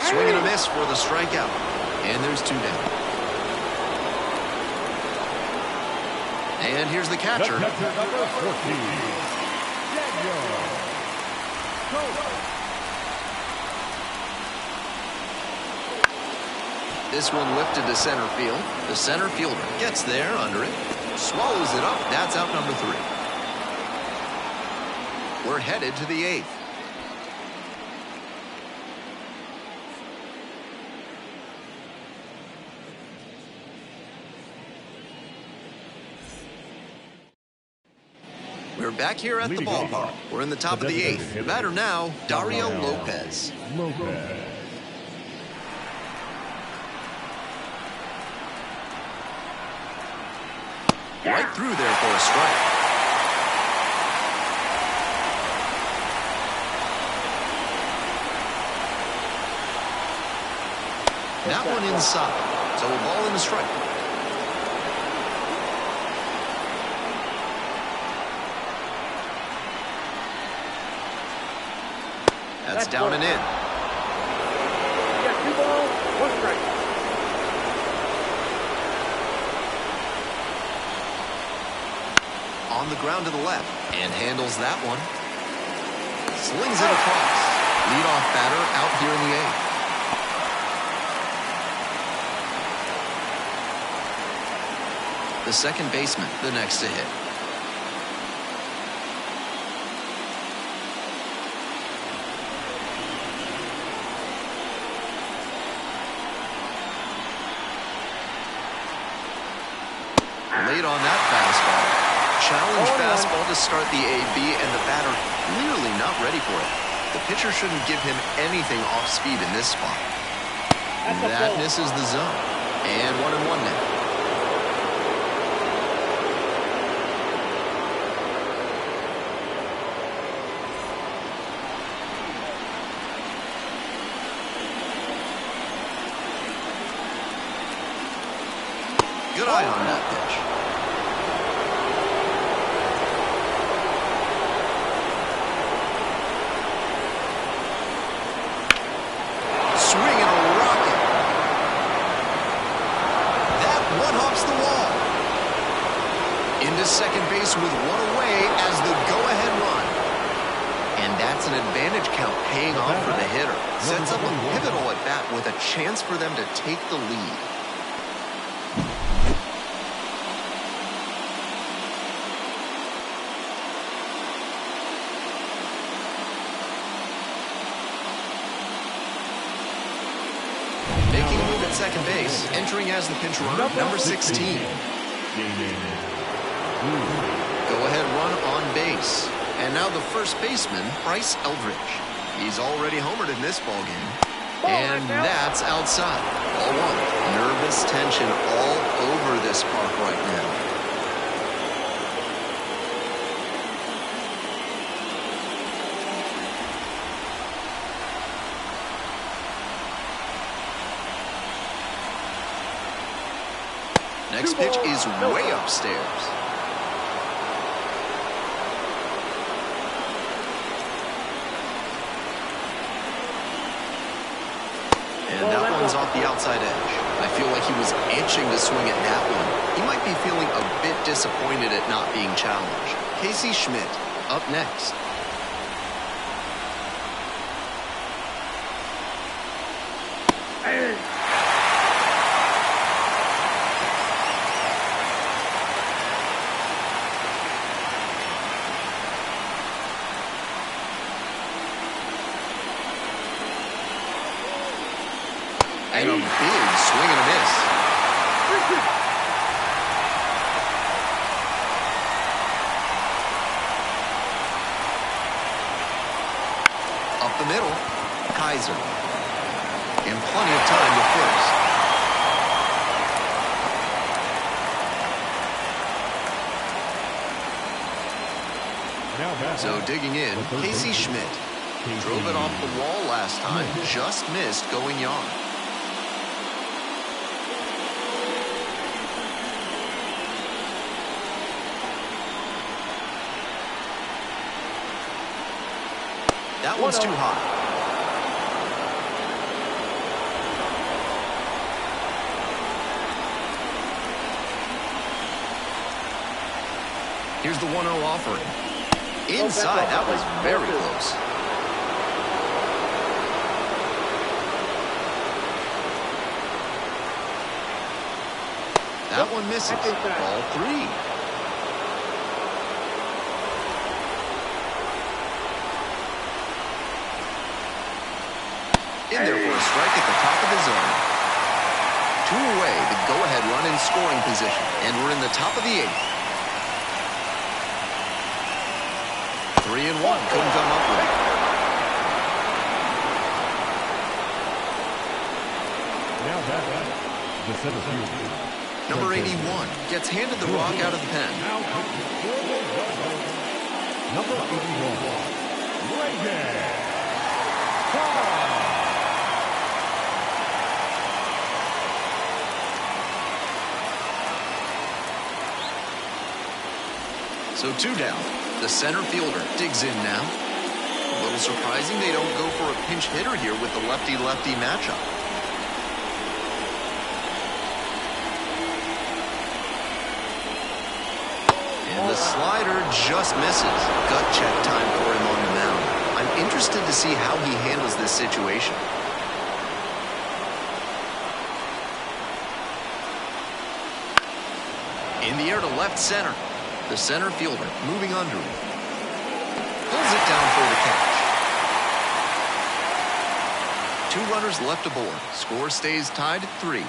Swing and a miss for the strikeout. And there's 2 down. And here's the catcher. The catcher, number 14, Daniel. This one lifted to center field. The center fielder gets there under it. Swallows it up. That's out number 3. We're headed to the 8th. We're back here at the ballpark. We're in the top of the 8th. The batter now, Dario Lopez. Right through there for a strike. That one inside. So a ball and a strike. That's down and in. You got 2 balls, 1 strike. On the ground to the left and handles that one. Slings it across. Leadoff batter out here in the 8th. The second baseman, the next to hit. Late on that fastball. Challenge fastball to start the AB, and the batter clearly not ready for it. The pitcher shouldn't give him anything off speed in this spot. That misses the zone. And 1-1 now. Good eye on that pitch. Swing and a rocket. That one hops the wall. Into second base with 1 away as the go-ahead run. And that's an advantage count paying off for the hitter. Sets up a pivotal at bat with a chance for them to take the lead. Making a move at second base, entering as the pinch runner, number 16. Go-ahead run on base. And now the first baseman, Bryce Eldridge. He's already homered in this ballgame. And that's outside. Ball 1. Nervous tension all over this park right now. Next pitch is way upstairs. And that one's off the outside edge. I feel like he was itching to swing at that one. He might be feeling a bit disappointed at not being challenged. Casey Schmidt up next. And a big swing and a miss. Up the middle, Kaiser. And plenty of time to first. So digging in, Casey Schmidt. Drove it off the wall last time, just missed going yard. That one's too high. Here's the 1-0 offering. Inside, that was very close. That one misses. Ball 3. In there for a strike at the top of the zone. 2 away, the go-ahead run in scoring position. And we're in the top of the 8th. 3-1, couldn't come up with it. Now that the center field. Number 81 gets handed the rock out of the pen. Number 81, Reagan. So 2 down. The center fielder digs in now. A little surprising they don't go for a pinch hitter here with the lefty-lefty matchup. And the slider just misses. Gut check time for him on the mound. I'm interested to see how he handles this situation. In the air to left center. The center fielder moving under him. Pulls it down for the catch. 2 runners left aboard. Score stays tied at 3.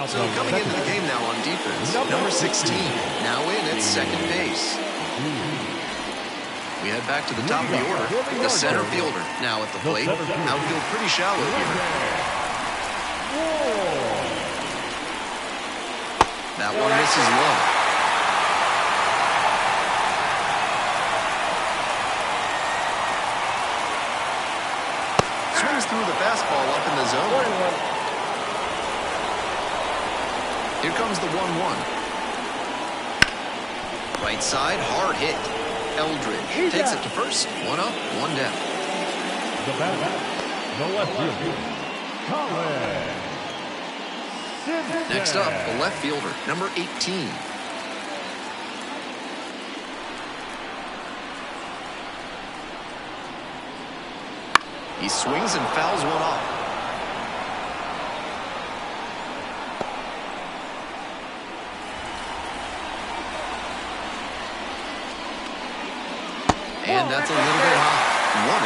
So coming into the game now on defense, number 16, now in at second base. We head back to the top of the order. The center fielder now at the plate. Outfield pretty shallow here. That one misses low. Swings through the fastball up in the zone. Here comes the 1-1. Right side, hard hit. Eldridge takes it to first. 1 up, 1 down. The batter, the left fielder, Collins. Next up, the left fielder, number 18. He swings and fouls one off. And that's a little bit high. 1-1.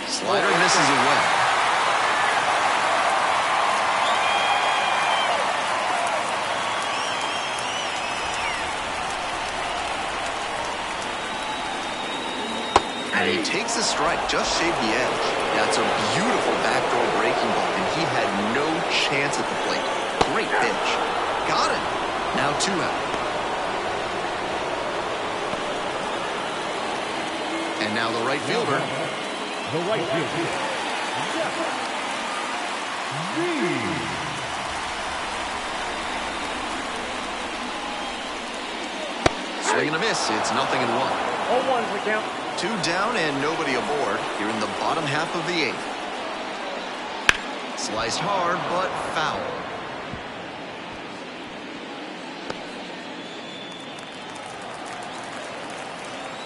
Slider misses away. And he takes a strike, just shaved the edge. That's a beautiful backdoor breaking ball, and he had no chance at the plate. Great pitch. Got it. Now 2 out. And now the right fielder. The right fielder. Swing and a miss. It's 0-1. 0-1's the count. 2 down and nobody aboard here in the bottom half of the 8th. Sliced hard, but foul.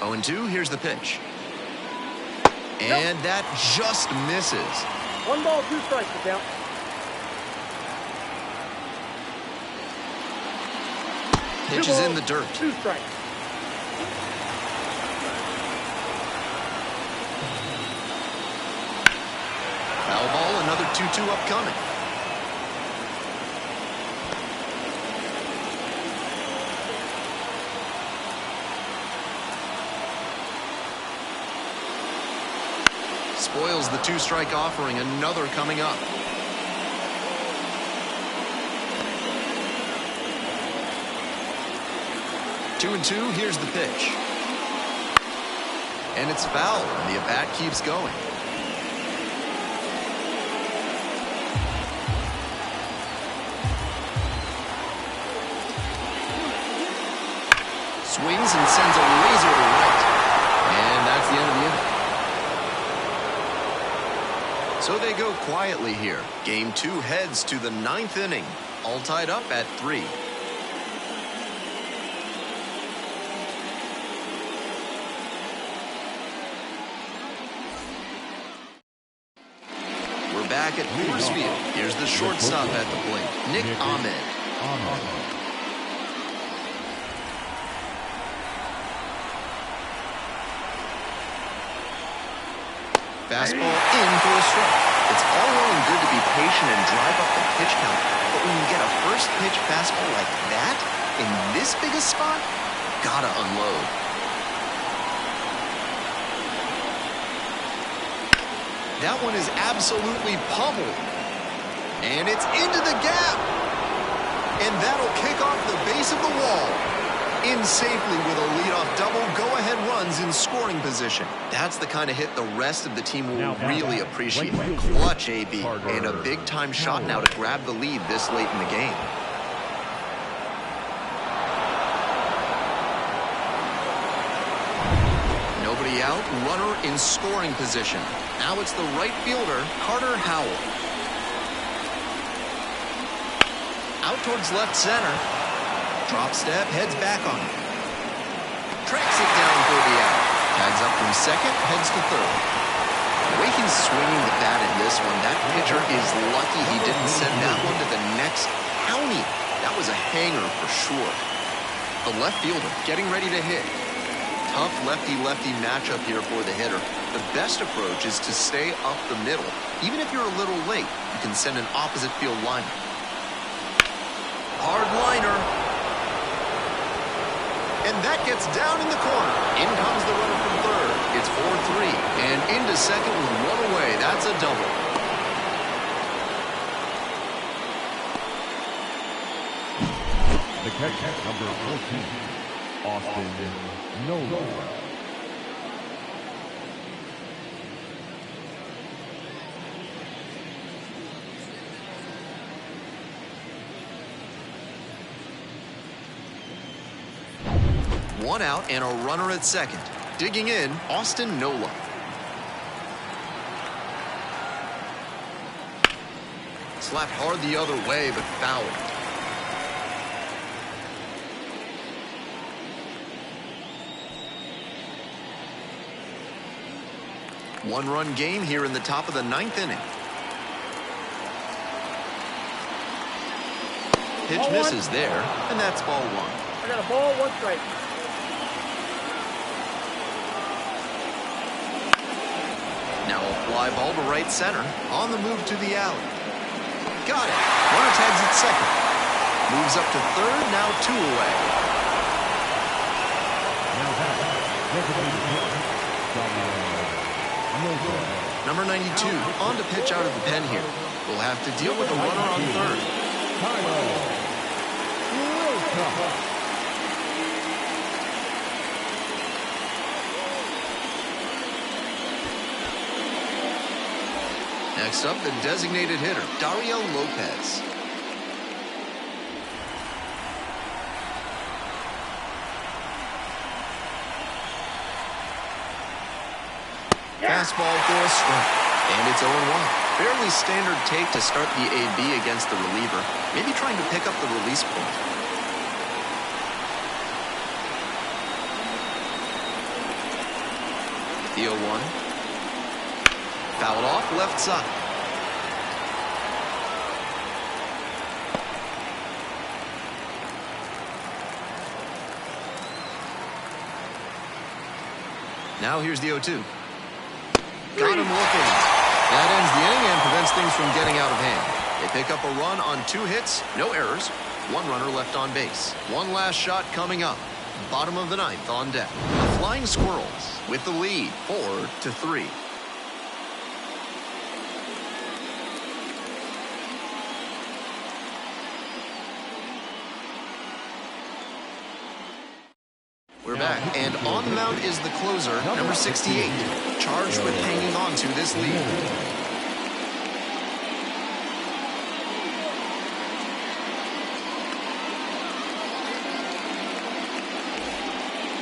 Oh, and 2, here's the pitch. And that just misses. 1 ball, 2 strikes the count. Pitch is in the dirt. 2 strikes. Foul ball, another 2-2 upcoming. Spoils the 2-strike offering, another coming up. Two and 2, here's the pitch. And it's foul, and the at-bat keeps going. Swings and sends a laser to right. And that's the end of the inning. So they go quietly here. Game 2 heads to the 9th inning. All tied up at 3. We're back at Coors Field. Here's the shortstop at the plate, Nick Ahmed. Fastball in for a strike. It's all well and good to be patient and drive up the pitch count, but when you get a first pitch fastball like that, in this big a spot, gotta unload. That one is absolutely pummeled. And it's into the gap. And that'll kick off the base of the wall. In safely with a leadoff double, go-ahead runs in scoring position. That's the kind of hit the rest of the team will really appreciate. Clutch AB, and a big-time shot now to grab the lead this late in the game. Nobody out, runner in scoring position. Now it's the right fielder, Carter Howell. Out towards left center. Drop step, heads back on it. Tracks it down for the out. Tags up from second, heads to third. The way he's swinging the bat in this one, that pitcher is lucky he didn't send that one to the next county. That was a hanger for sure. The left fielder getting ready to hit. Tough lefty-lefty matchup here for the hitter. The best approach is to stay up the middle. Even if you're a little late, you can send an opposite field liner. Hard liner. And that gets down in the corner. In comes the runner from third. It's 4-3. And into second with one away. That's a double. The catch, number 14, Austin Nola. One out and a runner at second. Digging in, Austin Nola. Slapped hard the other way, but fouled. One-run game here in the top of the 9th inning. Pitch misses there, and that's ball 1. I got a ball, 1 strike. Now a fly ball to right center, on the move to the alley. Got it. Runner tags at second. Moves up to third, now 2 away. Now that, Number 92 on to pitch out of the pen here. We'll have to deal with a runner on third. Next up, the designated hitter, Dario Lopez. Fastball for a strike. And it's 0-1. Fairly standard take to start the AB against the reliever. Maybe trying to pick up the release point. The 0-1. Fouled off left side. Now here's the 0-2. Got him looking. That ends the inning and prevents things from getting out of hand. They pick up a run on 2 hits, no errors, 1 runner left on base. One last shot coming up. Bottom of the 9th on deck. The Flying Squirrels with the lead, 4-3. We're back, and on the mound is the closer, number 68, charged with hanging on to this lead.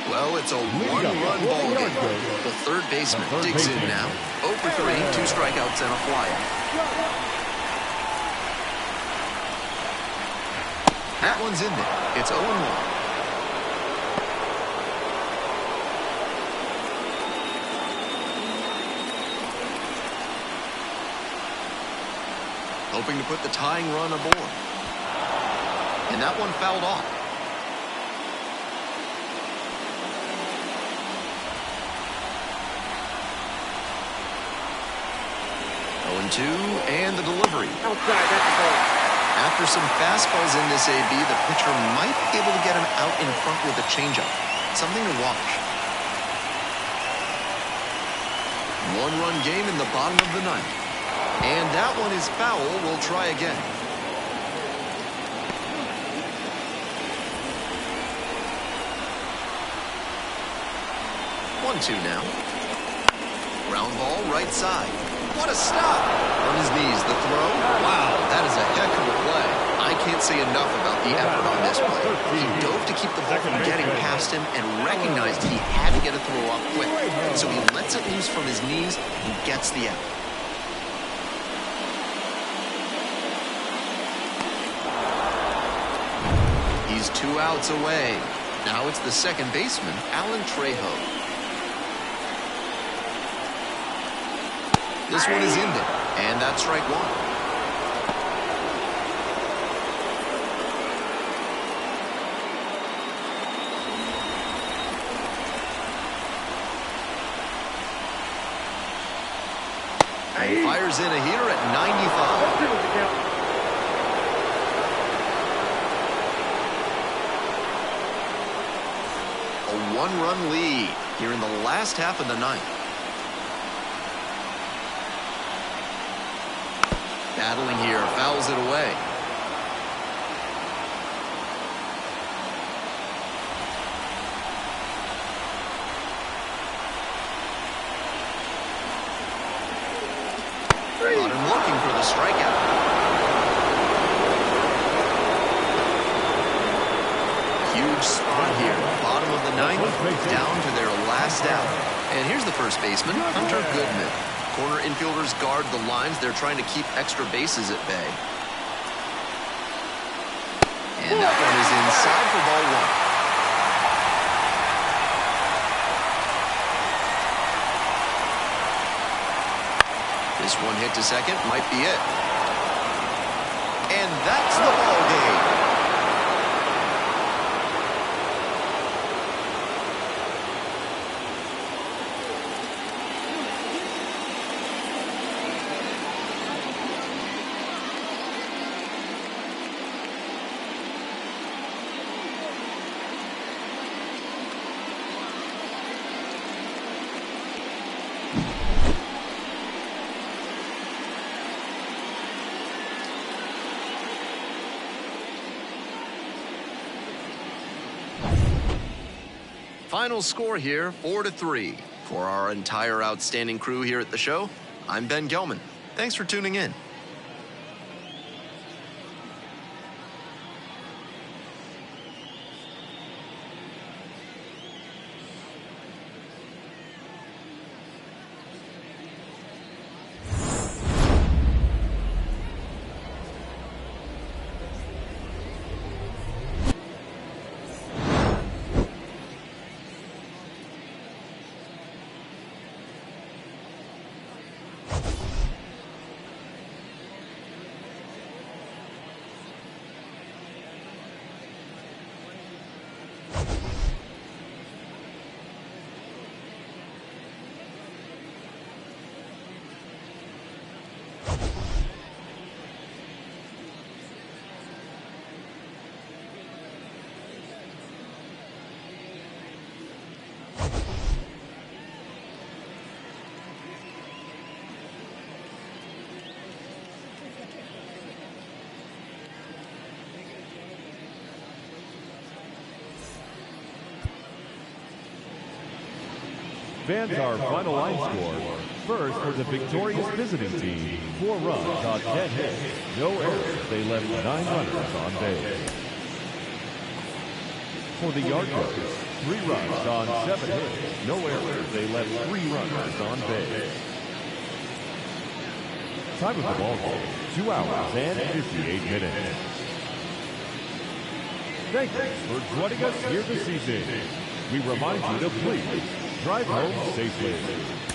Well, it's a one-run ball game. The third baseman digs in now. 0 for 3, 2 strikeouts and a flyout. That one's in there. It's 0-1. Hoping to put the tying run aboard. And that one fouled off. 0-2, and the delivery. Outside, that's the ball. After some fastballs in this AB, the pitcher might be able to get him out in front with a changeup. Something to watch. One-run game in the bottom of the 9th. And that one is foul. We'll try again. One-two now. Ground ball right side. What a stop! On his knees, the throw. Wow, that is a heck of a play. I can't say enough about the effort on this play. He dove to keep the ball from getting past him and recognized he had to get a throw off quick. So he lets it loose from his knees and gets the out. He's 2 outs away. Now it's the second baseman, Alan Trejo. This one is in there, and that's strike 1. And fires in a heater at 95. A 1-run lead here in the last half of the 9th. Battling here, fouls it away. Got him looking for the strikeout. Huge spot here. Bottom of the 9th, down to their last out. And here's the first baseman, Hunter Goodman. Corner infielders guard the lines. They're trying to keep extra bases at bay. And that one is inside for ball 1. This one hit to second might be it. And that's the ball game. Final score here, 4-3. For our entire outstanding crew here at the show, I'm Ben Gelman. Thanks for tuning in. Fans, our final line score. First, for the victorious visiting team, 4 runs on 10 hits, no errors. They left 9 runners on base. For the Yard Goats, 3 runs on 7 hits, no errors. They left 3 runners on base. Time of the ball game, 2 hours and 58 minutes. Thank you for joining us here this evening. We remind you to please drive home safely.